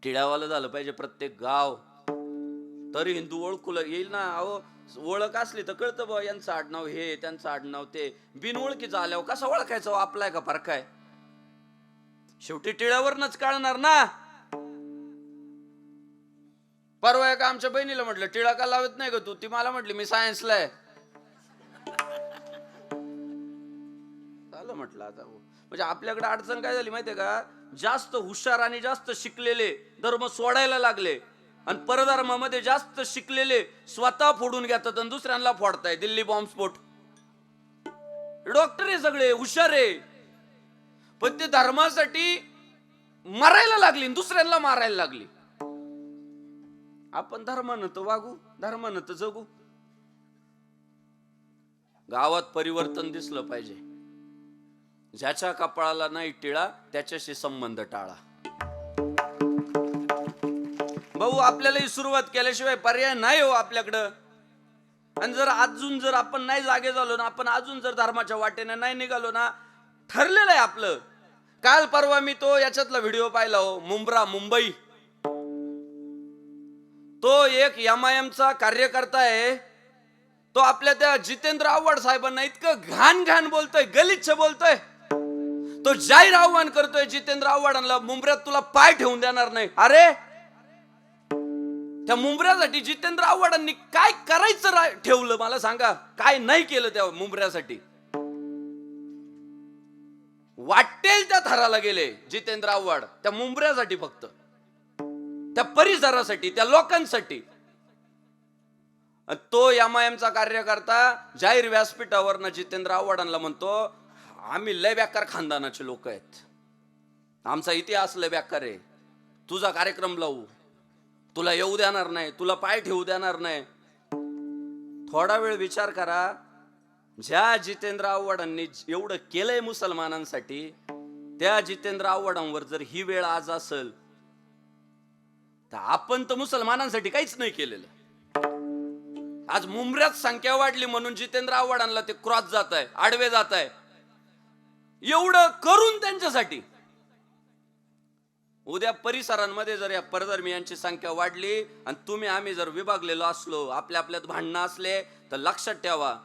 टिळावाला झालं पाहिजे प्रत्येक गाव, तरी हिंदू ओळखू येईल ना. अहो ओळख असली तर कळतं बा, यांचं आडनाव हे, त्यांचं आडनाव ते. बिनओळखीचं आल्यावर कसा ओळखायचं आपलाय का फरकाय? शेवटी टिळावरनच कळणार ना. परवा एका आमच्या बहिणीला म्हटलं, टिळा का लावत नाही ग तू? ती मला म्हटली, मी सायन्सला आहे. झालं म्हटलं आता. म्हणजे आपल्याकडे अडचण काय झाली माहितीये का? जास्त हुशार आणि जास्त शिकलेले धर्म सोडायला लागले, आणि परधर्मामध्ये जास्त शिकलेले स्वतः फोडून घेतात आणि दुसऱ्यांना फोडताय. दिल्ली बॉम्बस्फोट. डॉक्टर आहे सगळे, हुशार आहे, पण ते धर्मासाठी मरायला लागली, दुसऱ्यांना मारायला लागली. आपण धर्मानं तर वागू, धर्मानं तर जगू. गावात परिवर्तन दिसलं पाहिजे. ज्याच्या कपाळाला नाही टिळा त्याच्याशी संबंध टाळा. भाऊ, आपल्यालाही सुरुवात केल्याशिवाय पर्याय नाही हो आपल्याकडं. आणि जर आपण नाही जागे झालो ना, आपण अजून जर धर्माच्या वाटेने नाही निघालो ना, ठरलेलं आहे आपलं. काल परवा मी तो याच्यातला व्हिडिओ पाहिला हो, मुंबई. तो एक MIMचा कार्यकर्ता आहे. तो आपल्या त्या जितेंद्र आव्हाड साहेबांना इतकं घाण बोलतोय, गलिच्छ बोलतोय. तो जाहीर आव्हान करतोय जितेंद्र आव्हाडांना, मुंबऱ्यात तुला पाय ठेवून देणार नाही. अरे, त्या मुंबऱ्यासाठी जितेंद्र आव्हाडांनी काय करायचं ठेवलं मला सांगा? काय नाही केलं त्या मुंबऱ्यासाठी? वाटेल त्या थराला गेले जितेंद्र आव्हाड त्या मुंबऱ्यासाठी, फक्त त्या परिसरासाठी, त्या लोकांसाठी. तो MIMचा कार्यकर्ता जाहीर व्यासपीठावर जितेंद्र आव्हाडांना म्हणतो, आम्ही लय बेकार खानदानाचे लोक आहेत, आमचा इतिहास लय बेकार आहे, तुझा कार्यक्रम लावू, तुला येऊ देणार नाही, तुला पाय ठेवू देणार नाही. थोडा वेळ विचार करा, ज्या जितेंद्र आव्हाडांनी एवढं केलंय मुसलमानांसाठी, त्या जितेंद्र आव्हाडांवर जर ही वेळ आज असेल, तर आपण तर मुसलमानांसाठी काहीच नाही केलेलं. आज मुंबऱ्यात संख्या वाढली म्हणून जितेंद्र आव्हाडांना ते क्रॉस जात आहे, आडवे जात आहे, एवढं करून त्यांच्यासाठी. उद्या परिसरांमध्ये जर या परधर्मीयांची संख्या वाढली आणि तुम्ही आम्ही जर विभागलेलो असलो, आपल्या आपल्यात भांडणं असले, तर लक्षात ठेवा,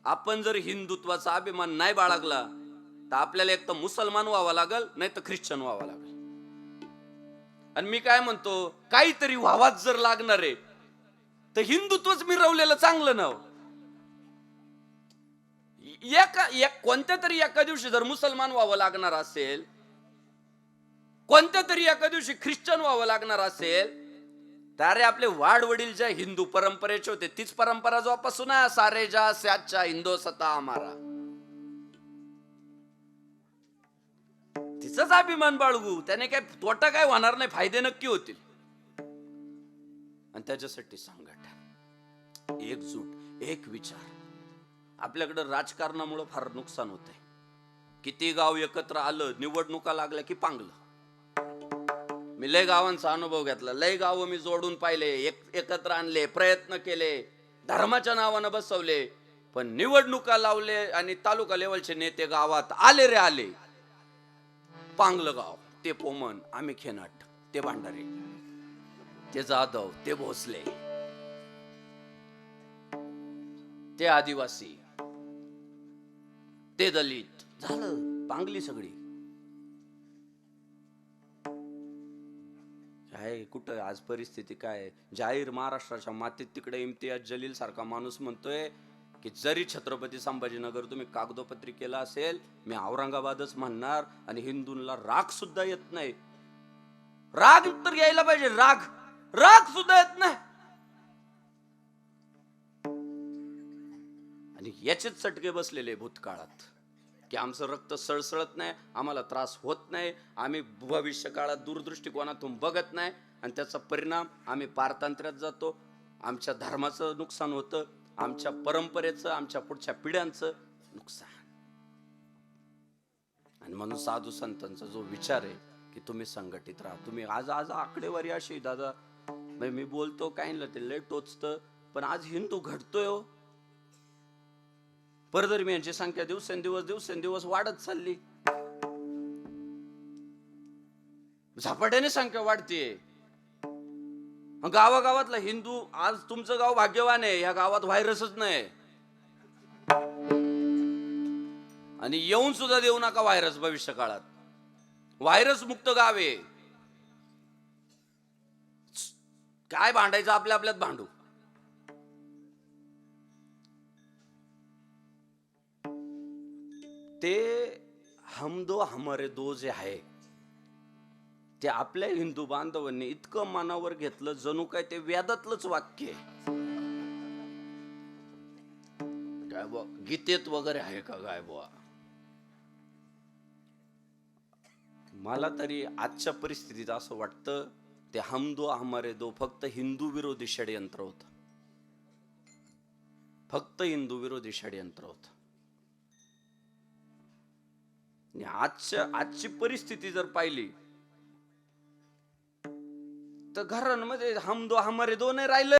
आपण जर हिंदुत्वाचा अभिमान नाही बाळगला तर आपल्याला एक तर मुसलमान व्हावं लागल, नाही तर ख्रिश्चन व्हावं लागल. आणि मी काय म्हणतो, काहीतरी व्हावाच जर लागणार आहे तर हिंदुत्वच मिरवलेलं चांगलं ना. कोणत्या तरी एका दिवशी जर मुसलमान व्हावं लागणार असेल, कोणत्या तरी एका दिवशी ख्रिश्चन व्हावं लागणार असेल, तर आपले वाडवडील ज्या हिंदू परंपरेचे होते तीच परंपरा जोपासून सारे जा सच्चा हिंदू सता आम्हारा, तिचाच अभिमान बाळगू. त्याने काय तोटा काय होणार नाही, फायदे नक्की होतील. आणि त्याच्यासाठी संघटन, एकजूट, एक विचार. आपल्याकडे राजकारणामुळे फार नुकसान होतंय. किती गाव एकत्र आलं, निवडणुका लागल्या की पांगलं. मी लय गावांचा अनुभव घेतला, लय गाव मी जोडून पाहिले, एकत्र आणले, प्रयत्न केले, धर्माच्या नावानं बसवले, पण निवडणुका लावले आणि तालुका लेवलचे नेते गावात आले रे आले, पांगलं गाव. ते पोमन, आम्ही खेनाट, ते भांडारे, ते जाधव, ते भोसले, ते आदिवासी, ते दलित, झालं पांगली सगळी. काय कुठं आज परिस्थिती काय? जाहीर महाराष्ट्राच्या मातीत तिकडे इम्तियाज जलील सारखा माणूस म्हणतोय की जरी छत्रपती संभाजीनगर तुम्ही कागदोपत्री केला असेल, मी औरंगाबादच म्हणणार. आणि हिंदूंना राग सुद्धा येत नाही. राग तर यायला पाहिजे, राग सुद्धा येत नाही. आणि याचेच चटके बसलेले भूतकाळात की आमचं रक्त सळसळत नाही, आम्हाला त्रास होत नाही, आम्ही भविष्य काळात दूरदृष्टिकोनातून बघत नाही, आणि त्याचा परिणाम आम्ही पारतंत्र्यात जातो. आमच्या धर्माचं नुकसान होतं, आमच्या परंपरेचं, आमच्या पुढच्या पिढ्यांचं नुकसान. आणि म्हणून साधू संतांचा जो विचार आहे की तुम्ही संघटित राहा. तुम्ही आज आकडेवारी अशी दादा, मी बोलतो काय ना ते लय टोचतं, पण आज हिंदू घडतोय हो. परधर्मीयांची संख्या दिवसेंदिवस वाढत चालली. झपाट्याने संख्या वाढते. गावागावातला हिंदू, आज तुमचं गाव भाग्यवान आहे, या गावात व्हायरसच नाही. आणि येऊन सुद्धा देऊ नका व्हायरस भविष्य काळात. व्हायरस मुक्त गाव आहे. काय भांडायचं, आपल्या आपल्यात भांडू. ते हम दो हमारे दो जे आहे ते आपल्या हिंदू बांधवांनी इतकं मनावर घेतलं, जणू काय ते वेदातलंच वाक्य आहे. काय बुवा, गीतेत वगैरे आहे का काय बुवा. मला तरी आजच्या परिस्थितीत असं वाटतं ते हम दो हमारे दो फक्त हिंदू विरोधी षडयंत्र होत. फक्त हिंदू विरोधी षडयंत्र होत. आजची परिस्थिती जर पाहिली तर घरांमध्ये हम दो हमारे दो नाही राहिलं.